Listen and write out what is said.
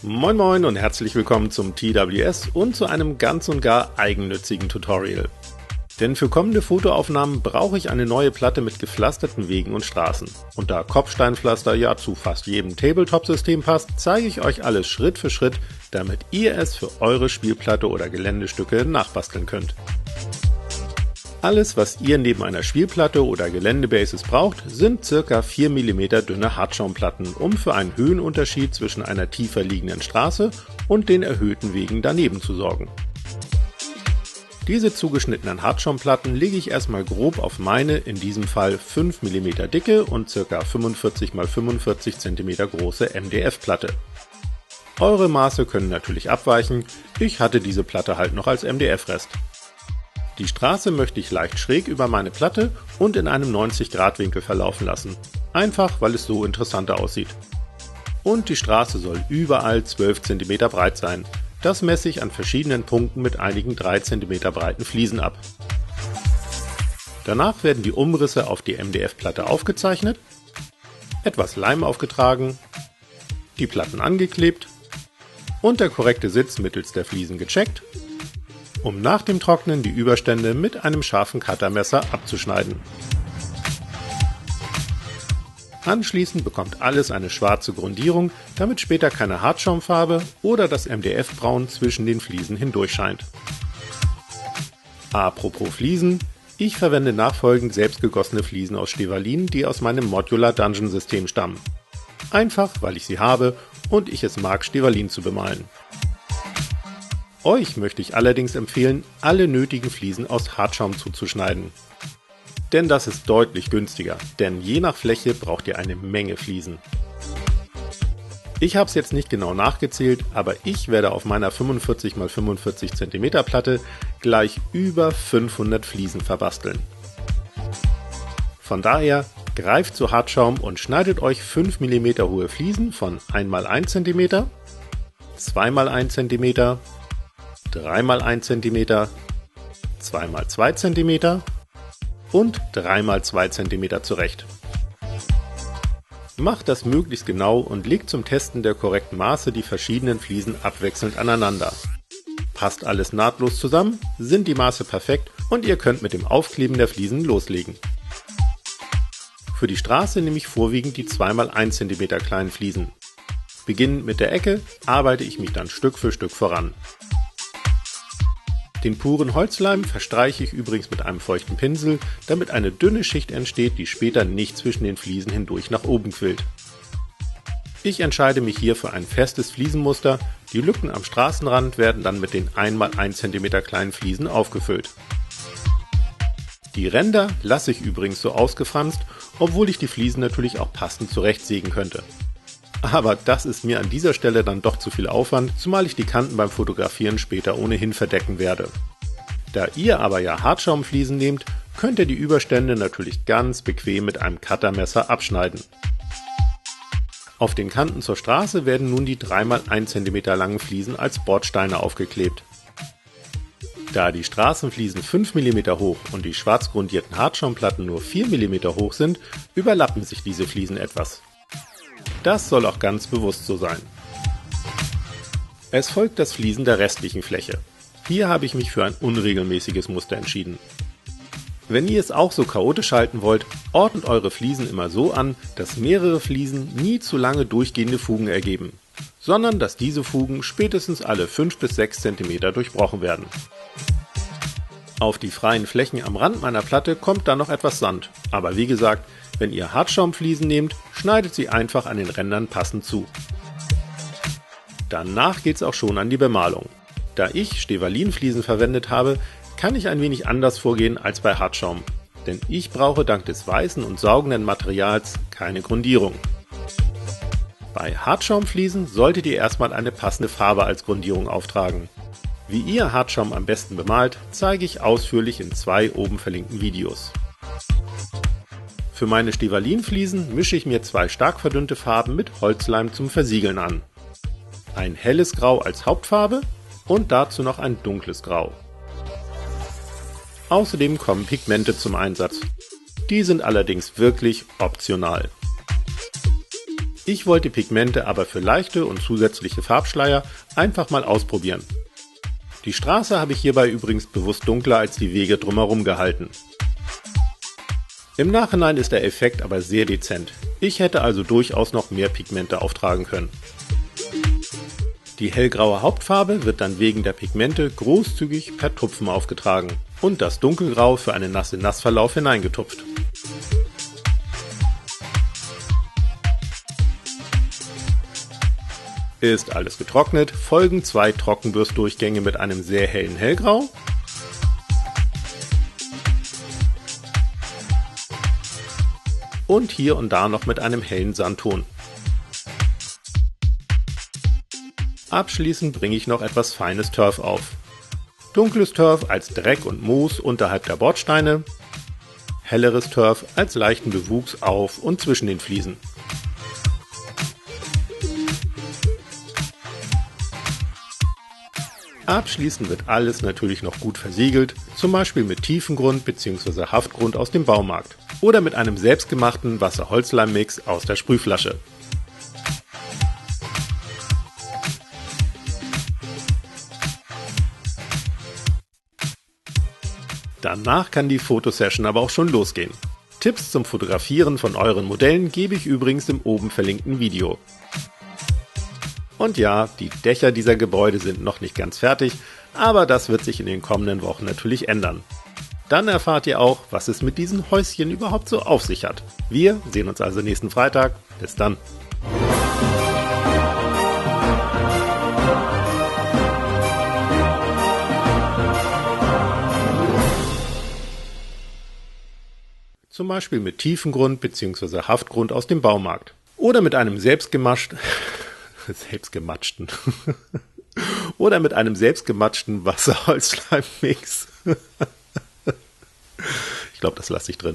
Moin Moin und herzlich willkommen zum TWS und zu einem ganz und gar eigennützigen Tutorial. Denn für kommende Fotoaufnahmen brauche ich eine neue Platte mit gepflasterten Wegen und Straßen. Und da Kopfsteinpflaster ja zu fast jedem Tabletop-System passt, zeige ich euch alles Schritt für Schritt, damit ihr es für eure Spielplatte oder Geländestücke nachbasteln könnt. Alles, was ihr neben einer Spielplatte oder Geländebasis braucht, sind ca. 4 mm dünne Hartschaumplatten, um für einen Höhenunterschied zwischen einer tiefer liegenden Straße und den erhöhten Wegen daneben zu sorgen. Diese zugeschnittenen Hartschaumplatten lege ich erstmal grob auf meine, in diesem Fall 5 mm dicke und ca. 45 x 45 cm große MDF-Platte. Eure Maße können natürlich abweichen, ich hatte diese Platte halt noch als MDF-Rest. Die Straße möchte ich leicht schräg über meine Platte und in einem 90-Grad-Winkel verlaufen lassen, einfach weil es so interessanter aussieht. Und die Straße soll überall 12 cm breit sein, das messe ich an verschiedenen Punkten mit einigen 3 cm breiten Fliesen ab. Danach werden die Umrisse auf die MDF-Platte aufgezeichnet, etwas Leim aufgetragen, die Platten angeklebt und der korrekte Sitz mittels der Fliesen gecheckt, um nach dem Trocknen die Überstände mit einem scharfen Cuttermesser abzuschneiden. Anschließend bekommt alles eine schwarze Grundierung, damit später keine Hartschaumfarbe oder das MDF-Braun zwischen den Fliesen hindurch scheint. Apropos Fliesen, ich verwende nachfolgend selbstgegossene Fliesen aus Stehvalin, die aus meinem Modular Dungeon System stammen. Einfach, weil ich sie habe und ich es mag, Stehvalin zu bemalen. Euch möchte ich allerdings empfehlen, alle nötigen Fliesen aus Hartschaum zuzuschneiden. Denn das ist deutlich günstiger, denn je nach Fläche braucht ihr eine Menge Fliesen. Ich habe es jetzt nicht genau nachgezählt, aber ich werde auf meiner 45 x 45 cm Platte gleich über 500 Fliesen verbasteln. Von daher greift zu Hartschaum und schneidet euch 5 mm hohe Fliesen von 1 x 1 cm, 2 x 1 cm, 3 x 1 cm, 2 x 2 cm und 3 x 2 cm zurecht. Macht das möglichst genau und legt zum Testen der korrekten Maße die verschiedenen Fliesen abwechselnd aneinander. Passt alles nahtlos zusammen, sind die Maße perfekt und ihr könnt mit dem Aufkleben der Fliesen loslegen. Für die Straße nehme ich vorwiegend die 2 x 1 cm kleinen Fliesen. Beginnend mit der Ecke arbeite ich mich dann Stück für Stück voran. Den puren Holzleim verstreiche ich übrigens mit einem feuchten Pinsel, damit eine dünne Schicht entsteht, die später nicht zwischen den Fliesen hindurch nach oben quillt. Ich entscheide mich hier für ein festes Fliesenmuster, die Lücken am Straßenrand werden dann mit den 1 x 1 cm kleinen Fliesen aufgefüllt. Die Ränder lasse ich übrigens so ausgefranst, obwohl ich die Fliesen natürlich auch passend zurechtsägen könnte. Aber das ist mir an dieser Stelle dann doch zu viel Aufwand, zumal ich die Kanten beim Fotografieren später ohnehin verdecken werde. Da ihr aber ja Hartschaumfliesen nehmt, könnt ihr die Überstände natürlich ganz bequem mit einem Cuttermesser abschneiden. Auf den Kanten zur Straße werden nun die 3 x 1 cm langen Fliesen als Bordsteine aufgeklebt. Da die Straßenfliesen 5 mm hoch und die schwarz grundierten Hartschaumplatten nur 4 mm hoch sind, überlappen sich diese Fliesen etwas. Das soll auch ganz bewusst so sein. Es folgt das Fliesen der restlichen Fläche. Hier habe ich mich für ein unregelmäßiges Muster entschieden. Wenn ihr es auch so chaotisch halten wollt, ordnet eure Fliesen immer so an, dass mehrere Fliesen nie zu lange durchgehende Fugen ergeben, sondern dass diese Fugen spätestens alle 5 bis 6 cm durchbrochen werden. Auf die freien Flächen am Rand meiner Platte kommt dann noch etwas Sand, aber wie gesagt, wenn ihr Hartschaumfliesen nehmt, schneidet sie einfach an den Rändern passend zu. Danach geht's auch schon an die Bemalung. Da ich Stehvalin-Fliesen verwendet habe, kann ich ein wenig anders vorgehen als bei Hartschaum, denn ich brauche dank des weißen und saugenden Materials keine Grundierung. Bei Hartschaumfliesen solltet ihr erstmal eine passende Farbe als Grundierung auftragen. Wie ihr Hartschaum am besten bemalt, zeige ich ausführlich in 2 oben verlinkten Videos. Für meine Stehvalin-Fliesen mische ich mir 2 stark verdünnte Farben mit Holzleim zum Versiegeln an. Ein helles Grau als Hauptfarbe und dazu noch ein dunkles Grau. Außerdem kommen Pigmente zum Einsatz. Die sind allerdings wirklich optional. Ich wollte Pigmente aber für leichte und zusätzliche Farbschleier einfach mal ausprobieren. Die Straße habe ich hierbei übrigens bewusst dunkler als die Wege drumherum gehalten. Im Nachhinein ist der Effekt aber sehr dezent. Ich hätte also durchaus noch mehr Pigmente auftragen können. Die hellgraue Hauptfarbe wird dann wegen der Pigmente großzügig per Tupfen aufgetragen und das Dunkelgrau für einen Nass-in-Nass-Verlauf hineingetupft. Ist alles getrocknet, folgen 2 Trockenbürstdurchgänge mit einem sehr hellen Hellgrau und hier und da noch mit einem hellen Sandton. Abschließend bringe ich noch etwas feines Turf auf. Dunkles Turf als Dreck und Moos unterhalb der Bordsteine, helleres Turf als leichten Bewuchs auf und zwischen den Fliesen. Abschließend wird alles natürlich noch gut versiegelt, zum Beispiel mit Tiefengrund bzw. Haftgrund aus dem Baumarkt oder mit einem selbstgemachten Wasser-Holzleim-Mix aus der Sprühflasche. Danach kann die Fotosession aber auch schon losgehen. Tipps zum Fotografieren von euren Modellen gebe ich übrigens im oben verlinkten Video. Und ja, die Dächer dieser Gebäude sind noch nicht ganz fertig, aber das wird sich in den kommenden Wochen natürlich ändern. Dann erfahrt ihr auch, was es mit diesen Häuschen überhaupt so auf sich hat. Wir sehen uns also nächsten Freitag. Bis dann. Zum Beispiel mit Tiefengrund bzw. Haftgrund aus dem Baumarkt. Oder mit einem selbstgematschten oder mit einem selbstgematschten Wasser-Holzleim-Mix. Ich glaube, das lasse ich drin.